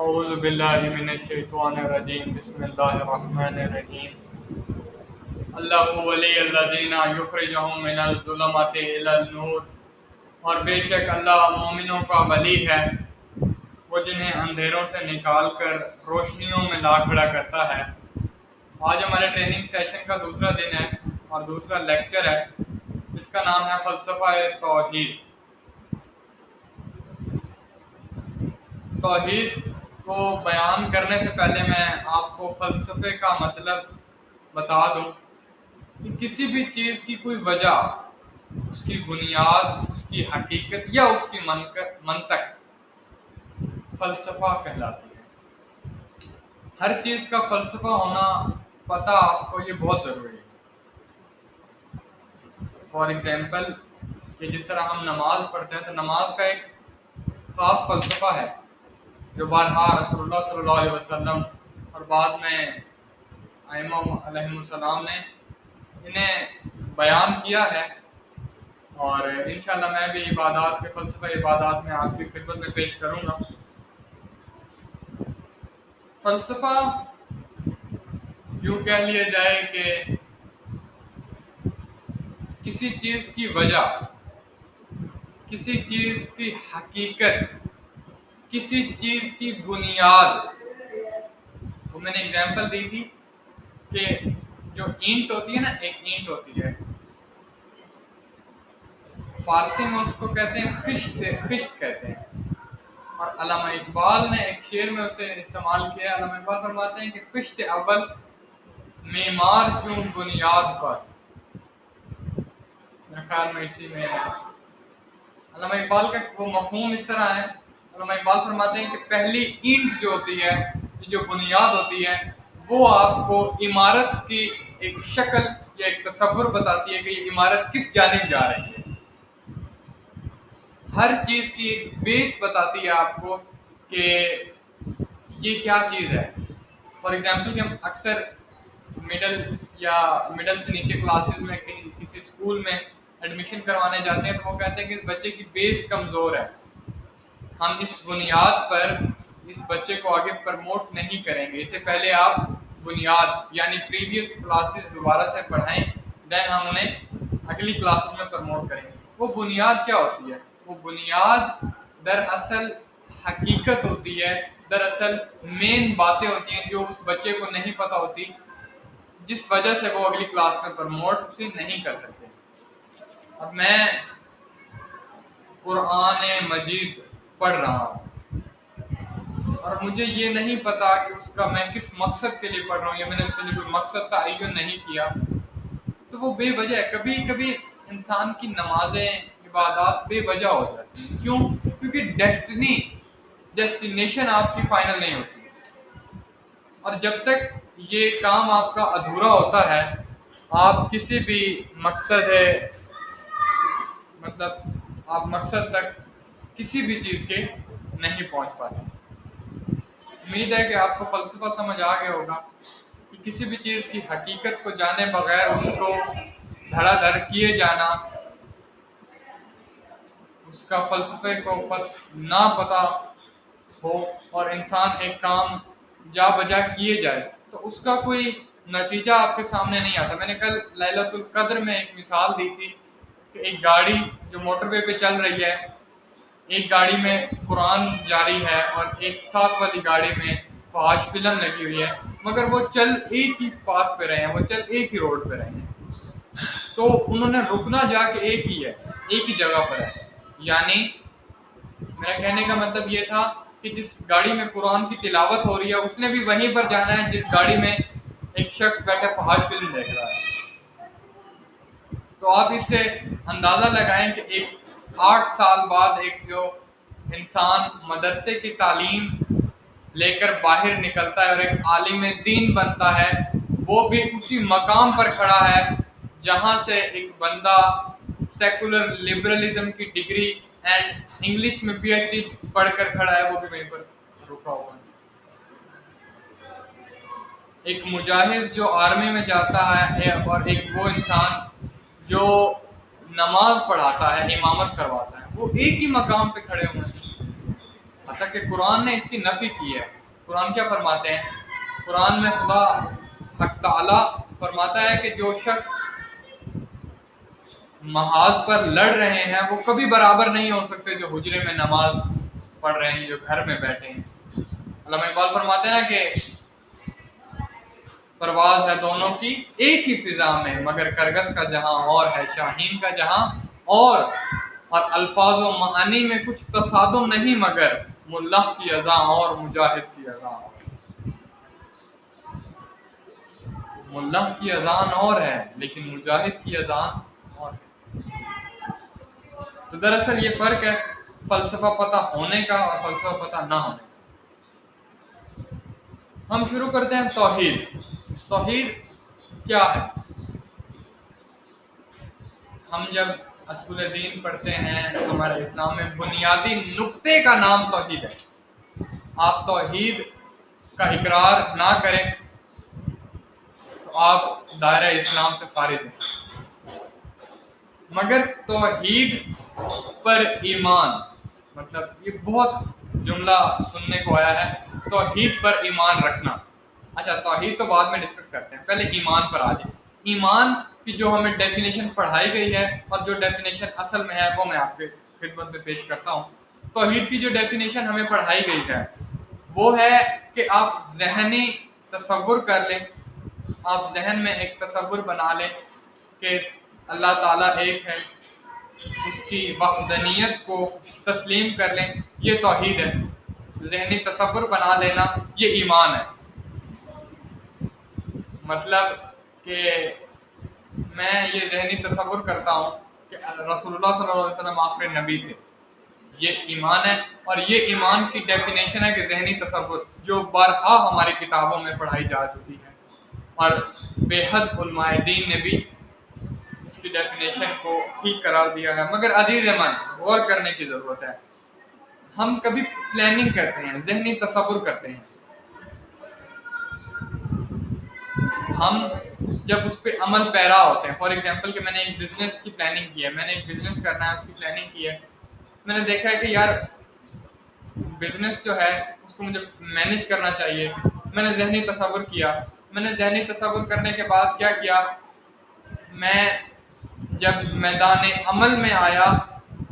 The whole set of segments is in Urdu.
اعوذ باللہ من الشیطان الرجیم بسم اللہ الرحمن الرحیم اللہ ولی الذین یخرجہم من الظلمات الی النور، اور بے شک اللہ مومنوں کا ولی ہے، وہ جنہیں اندھیروں سے نکال کر روشنیوں میں لا کھڑا کرتا ہے۔ آج ہمارے ٹریننگ سیشن کا دوسرا دن ہے اور دوسرا لیکچر ہے، جس کا نام ہے فلسفہ توحید۔ توحید کو بیان کرنے سے پہلے میں آپ کو فلسفے کا مطلب بتا دوں کہ کسی بھی چیز کی کوئی وجہ، اس کی بنیاد، اس کی حقیقت یا اس کی منطق فلسفہ کہلاتی ہے۔ ہر چیز کا فلسفہ ہونا پتہ آپ کو یہ بہت ضروری ہے۔ فار ایگزامپل کہ جس طرح ہم نماز پڑھتے ہیں تو نماز کا ایک خاص فلسفہ ہے جو بارہا رسول اللہ صلی اللہ علیہ وسلم اور بعد میں ائمہ علیہم السلام نے انہیں بیان کیا ہے، اور انشاءاللہ میں بھی عبادات کے فلسفہ عبادات میں آپ کی خدمت میں پیش کروں گا۔ فلسفہ یوں کہہ لیا جائے کہ کسی چیز کی وجہ، کسی چیز کی حقیقت، کسی چیز کی بنیاد۔ وہ میں نے اگزامپل دی تھی کہ جو اینٹ ہوتی ہے نا، ایک اینٹ ہوتی ہے، فارسی میں اس کو کہتے ہیں خشت، خشت کہتے ہیں، اور علامہ اقبال نے ایک شعر میں اسے استعمال کیا۔ علامہ اقبال فرماتے ہیں کہ خشت اول معمار چون بنیاد پر، میرے خیال میں اسی میں ہے۔ علامہ اقبال کا وہ مفہوم اس طرح ہے، علامہ اقبال فرماتے ہیں کہ پہلی اینٹ جو ہوتی ہے، جو بنیاد ہوتی ہے، وہ آپ کو عمارت کی ایک شکل یا ایک تصور بتاتی ہے کہ یہ عمارت کس جانب جا رہی ہے۔ ہر چیز کی ایک بیس بتاتی ہے آپ کو کہ یہ کیا چیز ہے۔ فار ایگزامپل کہ ہم اکثر مڈل سے نیچے کلاسز میں کسی اسکول میں ایڈمیشن کروانے جاتے ہیں تو وہ کہتے ہیں کہ اس بچے کی بیس کمزور ہے، ہم اس بنیاد پر اس بچے کو آگے پروموٹ نہیں کریں گے، اس سے پہلے آپ بنیاد یعنی پریویس کلاسز دوبارہ سے پڑھائیں، دین ہم انہیں اگلی کلاسز میں پروموٹ کریں گے۔ وہ بنیاد کیا ہوتی ہے؟ وہ بنیاد دراصل حقیقت ہوتی ہے، دراصل مین باتیں ہوتی ہیں جو اس بچے کو نہیں پتہ ہوتی، جس وجہ سے وہ اگلی کلاس میں پروموٹ اسے نہیں کر سکتے۔ اب میں قرآن مجید پڑھ رہا ہوں اور مجھے یہ نہیں پتا کہ اس کا میں کس مقصد کے لیے پڑھ رہا ہوں، یا میں نے اس کے لیے کوئی مقصد تعین نہیں کیا، تو وہ بے وجہ ہے۔ کبھی کبھی انسان کی نمازیں، عبادات بے وجہ ہو جاتی ہیں۔ کیوں؟ کیونکہ ڈیسٹینیشن آپ کی فائنل نہیں ہوتی، اور جب تک یہ کام آپ کا ادھورا ہوتا ہے آپ کسی بھی مقصد آپ مقصد تک کسی بھی چیز کے نہیں پہنچ پاتے۔ امید ہے کہ آپ کو فلسفہ سمجھ آ گیا ہوگا کہ کسی بھی چیز کی حقیقت کو جانے بغیر اس کو دھڑا دھڑ کیے جانا، اس کا فلسفے کو نہ پتہ ہو اور انسان ایک کام جا بجا کیے جائے تو اس کا کوئی نتیجہ آپ کے سامنے نہیں آتا۔ میں نے کل لیلۃ القدر میں ایک مثال دی تھی کہ ایک گاڑی جو موٹر وے پہ چل رہی ہے، ایک گاڑی میں قرآن جاری ہے اور ایک ساتھ والی گاڑی میں فحش فلم لگی ہوئی ہے، مگر وہ چل ایک ہی پاتھ پہ رہے ہیں، وہ چل ایک ہی روڈ پہ رہے ہیں، تو انہوں نے رکنا جا کے ایک ہی ہے، ایک ہی جگہ پر ہے۔ یعنی میرا کہنے کا مطلب یہ تھا کہ جس گاڑی میں قرآن کی تلاوت ہو رہی ہے اس نے بھی وہیں پر جانا ہے جس گاڑی میں ایک شخص بیٹھے فحش فلم دیکھ رہا ہے۔ تو آپ اس سے اندازہ لگائیں کہ ایک 8 سال بعد ایک جو انسان مدرسے کی تعلیم لے کر باہر نکلتا ہے اور ایک عالم دین بنتا ہے، وہ بھی اسی مقام پر کھڑا ہے جہاں سے ایک بندہ سیکولر لبرلزم کی ڈگری اینڈ انگلش میں پی ایچ ڈی پڑھ کر کھڑا ہے، وہ بھی وہیں پر رکا ہوا ہے۔ ایک مجاہد جو آرمی میں جاتا ہے اور ایک وہ انسان جو نماز پڑھاتا ہے، امامت کرواتا ہے، وہ ایک ہی مقام پہ کھڑے ہوئے ہیں۔ حتیٰ کہ قرآن نے اس کی نفی کی ہے۔ قرآن کیا فرماتے ہیں؟ قرآن میں خدا حق تعالیٰ فرماتا ہے کہ جو شخص محاذ پر لڑ رہے ہیں وہ کبھی برابر نہیں ہو سکتے جو حجرے میں نماز پڑھ رہے ہیں، جو گھر میں بیٹھے ہیں۔ علامہ اقبال فرماتے ہیں نا کہ پرواز ہے دونوں کی ایک ہی فضا میں، مگر کرگس کا جہاں اور ہے شاہین کا جہاں اور الفاظ و معانی میں کچھ تصادم نہیں، مگر ملح کی اذاں اور مجاہد کی اذاں اور۔ ملح کی اذان اور ہے لیکن مجاہد کی اذان اور ہے۔ تو دراصل یہ فرق ہے فلسفہ پتہ ہونے کا اور فلسفہ پتہ نہ ہونے کا۔ ہم شروع کرتے ہیں توحید۔ توحید کیا ہے؟ ہم جب اصول دین پڑھتے ہیں ہمارے اسلام میں بنیادی نقطے کا نام توحید ہے۔ آپ توحید کا اقرار نہ کریں تو آپ دائرہ اسلام سے خارج ہیں۔ مگر توحید پر ایمان، مطلب یہ بہت جملہ سننے کو آیا ہے، توحید پر ایمان رکھنا۔ اچھا توحید تو بعد میں ڈسکس کرتے ہیں، پہلے ایمان پر آ جائیں۔ ایمان کی جو ہمیں ڈیفینیشن پڑھائی گئی ہے اور جو ڈیفینیشن اصل میں ہے وہ میں آپ کے خدمت میں پیش کرتا ہوں۔ توحید کی جو ڈیفینیشن ہمیں پڑھائی گئی ہے وہ ہے کہ آپ ذہنی تصور کر لیں، آپ ذہن میں ایک تصور بنا لیں کہ اللہ تعالیٰ ایک ہے، اس کی وحدانیت کو تسلیم کر لیں، یہ توحید ہے۔ ذہنی تصور بنا لینا یہ ایمان ہے۔ مطلب کہ میں یہ ذہنی تصور کرتا ہوں کہ رسول اللہ صلی اللہ علیہ وسلم آخری نبی تھے، یہ ایمان ہے۔ اور یہ ایمان کی ڈیفینیشن ہے کہ ذہنی تصور جو بارہا ہماری کتابوں میں پڑھائی جا چکی ہے، اور بے حد علماء دین نے بھی اس کی ڈیفینیشن کو ٹھیک قرار دیا ہے۔ مگر عزیز من غور کرنے کی ضرورت ہے۔ ہم کبھی پلاننگ کرتے ہیں، ذہنی تصور کرتے ہیں، ہم جب اس پہ عمل پیرا ہوتے ہیں، فار ایگزامپل کہ میں نے ایک بزنس کی پلاننگ کی ہے، میں نے ایک بزنس کرنا ہے، اس کی پلاننگ کی ہے، میں نے دیکھا ہے کہ یار بزنس جو ہے اس کو مجھے مینیج کرنا چاہیے، میں نے ذہنی تصور کیا، میں نے ذہنی تصور کرنے کے بعد کیا کیا، میں جب میدان عمل میں آیا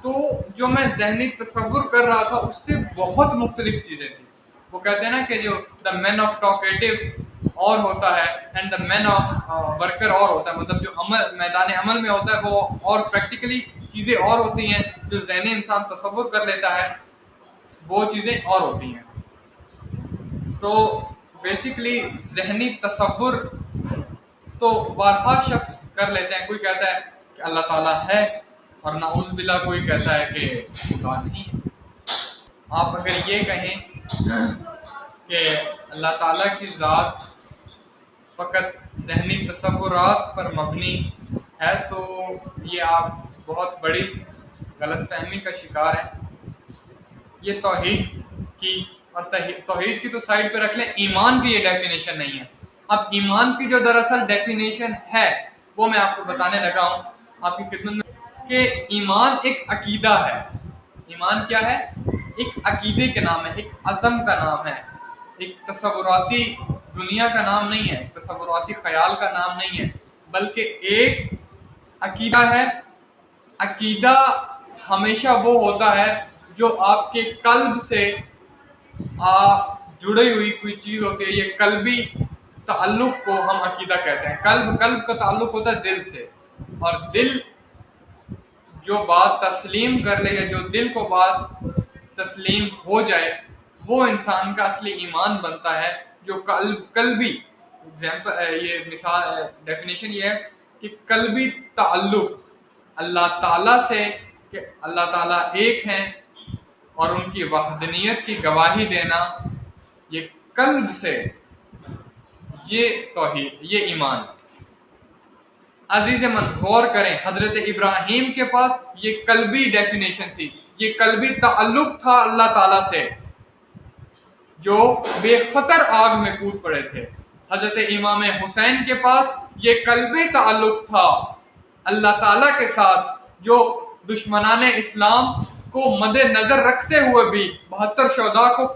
تو جو میں ذہنی تصور کر رہا تھا اس سے بہت مختلف چیزیں تھیں۔ وہ کہتے ہیں نا کہ جو دا مین آف ٹاکیٹو اور ہوتا ہے and the man of worker اور ہوتا ہے، مطلب جو میدان عمل میں ہوتا ہے وہ اور پریکٹیکلی چیزیں اور ہوتی ہیں، جو ذہنی انسان تصور کر لیتا ہے وہ چیزیں اور ہوتی ہیں۔ تو بیسیکلی ذہنی تصور تو بارہا شخص کر لیتے ہیں، کوئی کہتا ہے کہ اللہ تعالیٰ ہے اور نعوذ باللہ کوئی کہتا ہے کہ خدا نہیں ہے۔ آپ اگر یہ کہیں کہ اللہ تعالیٰ کی ذات فقط ذہنی تصورات پر مبنی ہے تو یہ آپ بہت بڑی غلط فہمی کا شکار ہیں۔ یہ توحید کی، اور توحید کی تو سائڈ پہ رکھ لیں، ایمان کی یہ ڈیفینیشن نہیں ہے۔ اب ایمان کی جو دراصل ڈیفینیشن ہے وہ میں آپ کو بتانے لگا ہوں آپ کی خدمت میں، کہ ایمان ایک عقیدہ ہے۔ ایمان کیا ہے؟ ایک عقیدے کے نام ہے، ایک عزم کا نام ہے، ایک تصوراتی دنیا کا نام نہیں ہے، تصوراتی خیال کا نام نہیں ہے، بلکہ ایک عقیدہ ہے۔ عقیدہ ہمیشہ وہ ہوتا ہے جو آپ کے قلب سے جڑی ہوئی کوئی چیز ہوتی ہے، یہ قلبی تعلق کو ہم عقیدہ کہتے ہیں۔ قلب کا تعلق ہوتا ہے دل سے، اور دل جو بات تسلیم کر لے یا جو دل کو بات تسلیم ہو جائے وہ انسان کا اصلی ایمان بنتا ہے۔ جو قلبی یہ مثال ڈیفینیشن یہ ہے کہ قلبی تعلق اللہ تعالیٰ سے، کہ اللہ تعالیٰ ایک ہیں اور ان کی وحدانیت کی گواہی دینا، یہ قلب سے، یہ توحید، یہ ایمان۔ عزیز من غور کریں، حضرت ابراہیم کے پاس یہ قلبی ڈیفینیشن تھی، یہ قلبی تعلق تھا اللہ تعالیٰ سے، جو بے خطر آگ میں کود پڑے تھے۔ حضرت امام حسین کے پاس یہ قلبی تعلق تھا اللہ تعالیٰ کے ساتھ، جو دشمنان اسلام کو مد نظر رکھتے ہوئے بھی 72 شہداء کو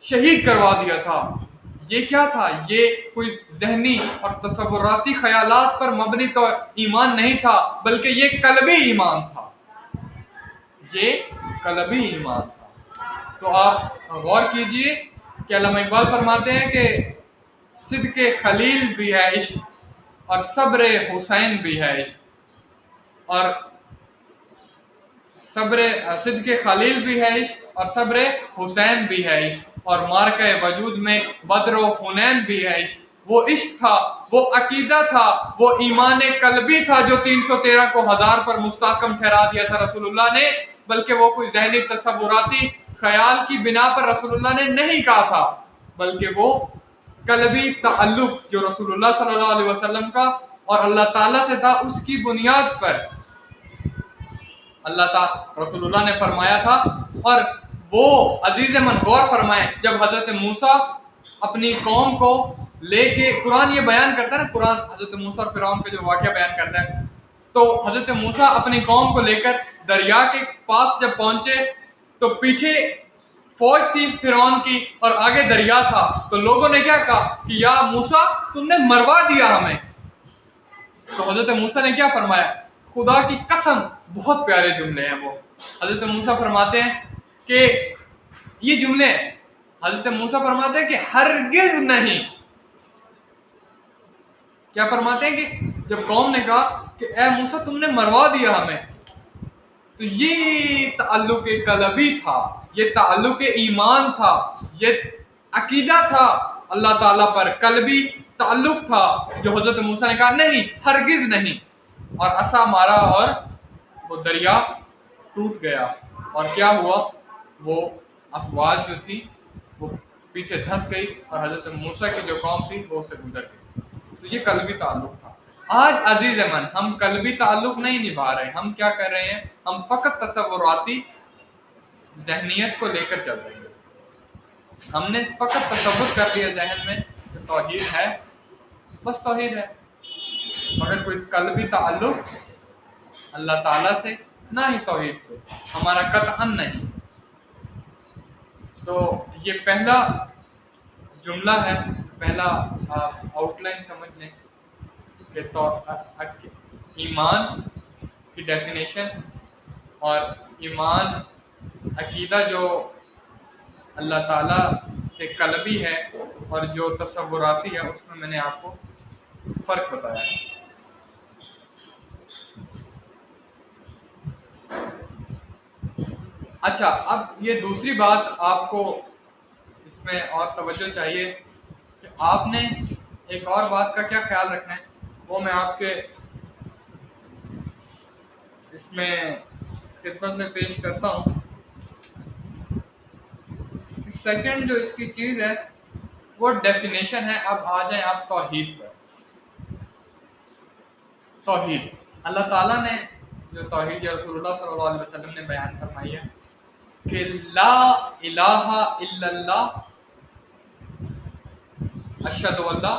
شہید کروا دیا تھا۔ یہ کیا تھا؟ یہ کوئی ذہنی اور تصوراتی خیالات پر مبنی تو ایمان نہیں تھا، بلکہ یہ قلبی ایمان تھا، یہ قلبی ایمان تھا۔ تو آپ غور کیجئے کہ علامہ اقبال فرماتے ہیں کہ صدق خلیل بھی ہے عشق اور صبر حسین بھی ہے عشق، اور صدق خلیل بھی ہے عشق اور صبر حسین بھی ہے عشق، اور مارکہ وجود میں بدر و حنین بھی ہے عشق۔ وہ عشق تھا، وہ عقیدہ تھا، وہ ایمان قلبی تھا جو 313 کو 1000 پر مستحکم ٹھہرا دیا تھا رسول اللہ نے، بلکہ وہ کوئی ذہنی تصوراتی خیال کی بنا پر رسول اللہ نے نہیں کہا تھا، بلکہ وہ قلبی تعلق جو رسول اللہ صلی اللہ علیہ وسلم کا اور اللہ تعالیٰ سے تھا، اس کی بنیاد پر اللہ تعالیٰ رسول اللہ نے فرمایا تھا۔ اور وہ عزیز من غور فرمائیں، جب حضرت موسیٰ اپنی قوم کو لے کے، قرآن یہ بیان کرتا ہے نا، قرآن حضرت موسیٰ اور فرعون کا جو واقعہ بیان کرتا ہے، تو حضرت موسیٰ اپنی قوم کو لے کر دریا کے پاس جب پہنچے تو پیچھے فوج تھی فرعون کی اور آگے دریا تھا، تو لوگوں نے کیا کہا کہ یا موسیٰ تم نے مروا دیا ہمیں۔ تو حضرت موسیٰ نے کیا فرمایا؟ خدا کی قسم، بہت پیارے جملے ہیں وہ۔ حضرت موسیٰ فرماتے ہیں کہ یہ جملے حضرت موسیٰ فرماتے ہیں کہ ہرگز نہیں، کیا فرماتے ہیں کہ جب قوم نے کہا کہ اے موسیٰ تم نے مروا دیا ہمیں، تو یہ تعلق قلبی تھا، یہ تعلق ایمان تھا، یہ عقیدہ تھا اللہ تعالیٰ پر، قلبی تعلق تھا جو حضرت موسیٰ نے کہا نہیں، ہرگز نہیں، اور عصا مارا اور وہ دریا ٹوٹ گیا، اور کیا ہوا؟ وہ افواج جو تھی وہ پیچھے دھس گئی اور حضرت موسیٰ کی جو قوم تھی وہ اسے گزر گئی۔ تو یہ قلبی تعلق تھا۔ آج عزیز من ہم قلبی تعلق نہیں نبھا رہے، ہم کیا کر رہے ہیں؟ ہم فقط تصوراتی ذہنیت کو لے کر چل رہے ہیں۔ ہم نے فقط تصور کر لیا ذہن میں کہ توحید ہے، بس توحید ہے، مگر کوئی قلبی تعلق اللہ تعالیٰ سے نہ ہی توحید سے، ہمارا قطعاً نہیں۔ تو یہ پہلا جملہ ہے، پہلا آؤٹ لائن سمجھ لیں کہ ایمان کی ڈیفینیشن اور ایمان عقیدہ جو اللہ تعالیٰ سے قلبی ہے اور جو تصوراتی ہے، اس میں میں نے آپ کو فرق بتایا ہے۔ اچھا، اب یہ دوسری بات آپ کو اس میں اور توجہ چاہیے کہ آپ نے ایک اور بات کا کیا خیال رکھنا ہے، وہ میں آپ کے اس میں خدمت میں پیش کرتا ہوں۔ سیکنڈ جو اس کی چیز ہے وہ ڈیفینیشن ہے۔ اب آ جائیں آپ توحید پر۔ توحید اللہ تعالیٰ نے جو توحید رسول اللہ صلی اللہ علیہ وسلم نے بیان فرمائی ہے کہ لا الہ الا اللہ اشہد ان لا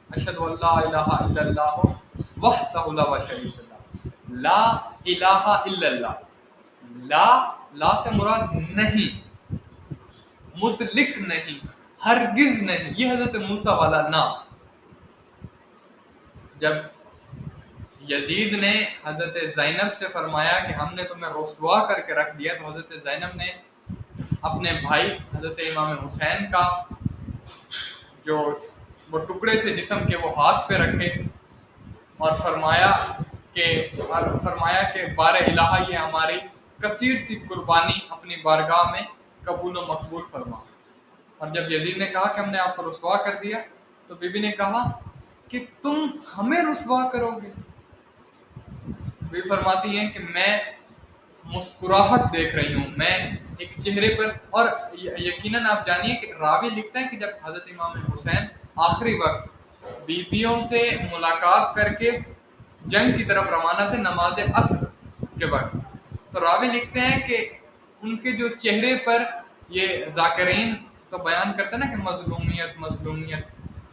الہ الا اللہ وحدہ لا شریک لہ، لا الہ الا اللہ، لا سے مراد نہیں، مطلق نہیں، ہرگز نہیں، یہ حضرت موسیٰ والا نا۔ جب یزید نے حضرت زینب سے فرمایا کہ ہم نے تمہیں رسوا کر کے رکھ دیا، تو حضرت زینب نے اپنے بھائی حضرت امام حسین کا جو وہ ٹکڑے تھے جسم کے وہ ہاتھ پہ رکھے اور فرمایا کہ بار الہ یہ ہماری کثیر سی قربانی اپنی بارگاہ میں قبول و مقبول فرما۔ اور جب یزید نے کہا کہ ہم نے آپ کو رسوا کر دیا، تو بی بی نے کہا کہ تم ہمیں رسوا کرو گے؟ بی فرماتی ہیں کہ میں مسکراہٹ دیکھ رہی ہوں، میں ایک چہرے پر، اور یقیناً آپ جانیے کہ راوی لکھتا ہے کہ جب حضرت امام حسین آخری وقت بیویوں سے ملاقات کر کے جنگ کی طرف روانہ تھے نماز عصر کے وقت، تو راوی لکھتے ہیں کہ ان کے جو چہرے پر، یہ ذاکرین تو بیان کرتے ہیں نا کہ مظلومیت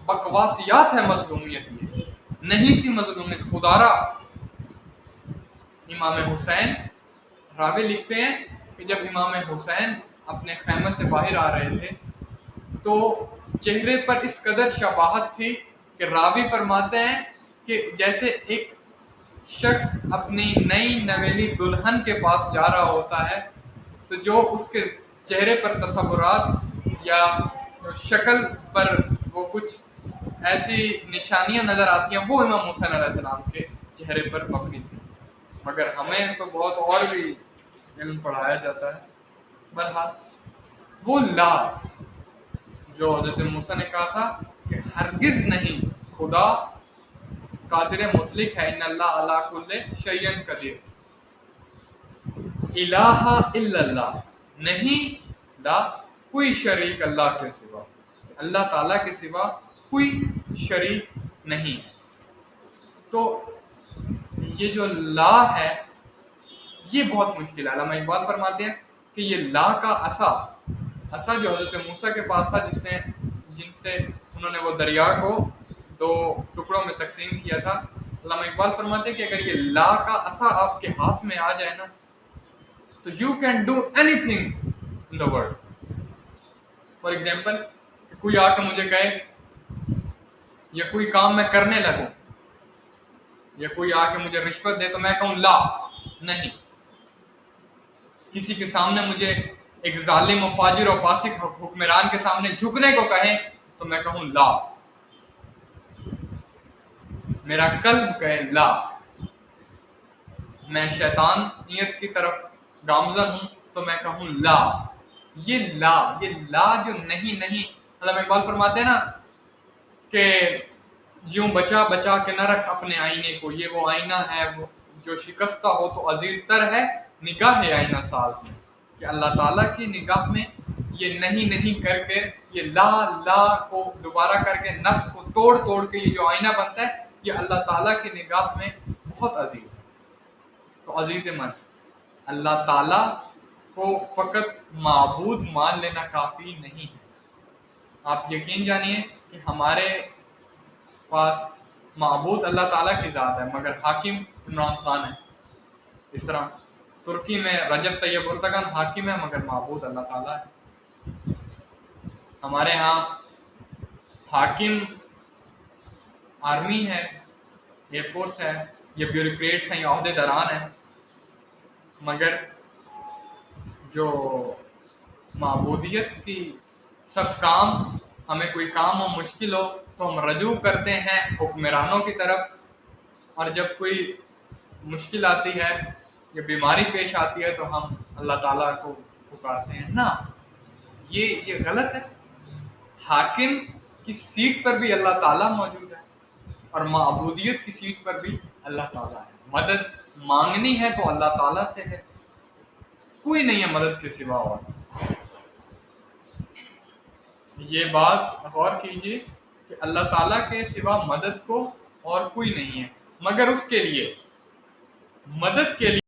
بکواسیات ہے، مظلومیت یہ نہیں تھی، مظلومیت خدارہ امام حسین راوی لکھتے ہیں کہ جب امام حسین اپنے خیمے سے باہر آ رہے تھے تو چہرے پر اس قدر شباہت تھی کہ راوی فرماتے ہیں کہ جیسے ایک شخص اپنی نئی نویلی دلہن کے پاس جا رہا ہوتا ہے تو جو اس کے چہرے پر تصورات یا شکل پر وہ کچھ ایسی نشانیاں نظر آتی ہیں وہ امام حسین علیہ السلام کے چہرے پر مبنی تھی. مگر ہمیں تو بہت اور بھی علم پڑھایا جاتا ہے. بہرحال وہ لا جو حضرت موسیٰ نے کہا تھا کہ ہرگز نہیں، خدا قادر مطلق ہے، ان اللہ علی کل شیء قدیر، الہ الا اللہ، نہیں لا کوئی شریک اللہ کے سوا، اللہ تعالیٰ کے سوا کوئی شریک نہیں ہے. تو یہ جو لا ہے یہ بہت مشکل ہے. علامہ اقبال فرماتے ہیں کہ یہ لا کا عصا جو حضرت موسیٰ کے پاس تھا جن سے انہوں نے وہ دریا کو 2 ٹکڑوں میں تقسیم کیا تھا، علامہ اقبال فرماتے ہیں کہ اگر یہ لا کا عصا آپ کے ہاتھ میں آ جائے نا تو you can do any thing in the world. For example کوئی آ کے مجھے کہے یا کوئی کام میں کرنے لگوں یا کوئی آ کے مجھے رشوت دے تو میں کہوں لا نہیں. کسی کے سامنے مجھے ایک ظالم و فاجر و فاسق حکمران کے سامنے جھکنے کو کہیں تو میں کہوں لا. میرا قلب کہے لا. میں شیطانیت کی طرف گامزن ہوں تو میں کہوں لا. یہ لا جو نہیں، علامہ اقبال فرماتے ہیں نا کہ یوں بچا بچا کے نہ رکھ اپنے آئینے کو، یہ وہ آئینہ ہے وہ جو شکستہ ہو تو عزیز تر ہے نگاہ آئینہ ساز میں. کہ اللہ تعالیٰ کی نگاہ میں یہ نہیں کر کے یہ لا کو دوبارہ کر کے نفس کو توڑ کے یہ جو آئینہ بنتا ہے یہ اللہ تعالیٰ کی نگاہ میں بہت عزیز ہے. تو عزیز من، اللہ تعالیٰ کو فقط معبود مان لینا کافی نہیں ہے. آپ یقین جانیے کہ ہمارے پاس معبود اللہ تعالیٰ کی ذات ہے مگر حاکم عمران خان ہے. اس طرح ترکی میں رجب طیب اردگان حاکم ہے مگر معبود اللہ تعالیٰ ہے. ہمارے ہاں حاکم آرمی ہے، ایئر فورس ہے، یہ بیوروکریٹس ہیں، یہ عہدے داران ہیں، مگر جو معبودیت کی سب کام، ہمیں کوئی کام ہو مشکل ہو تو ہم رجوع کرتے ہیں حکمرانوں کی طرف، اور جب کوئی مشکل آتی ہے یا بیماری پیش آتی ہے تو ہم اللہ تعالیٰ کو پکارتے ہیں. نہ، یہ غلط ہے. حاکم کی سیٹ پر بھی اللہ تعالیٰ موجود ہے اور معبودیت کی سیٹ پر بھی اللہ تعالیٰ ہے. مدد مانگنی ہے تو اللہ تعالیٰ سے ہے، کوئی نہیں ہے مدد کے سوا. اور یہ بات غور کیجیے کہ اللہ تعالیٰ کے سوا مدد کو اور کوئی نہیں ہے، مگر اس کے لیے مدد کے لیے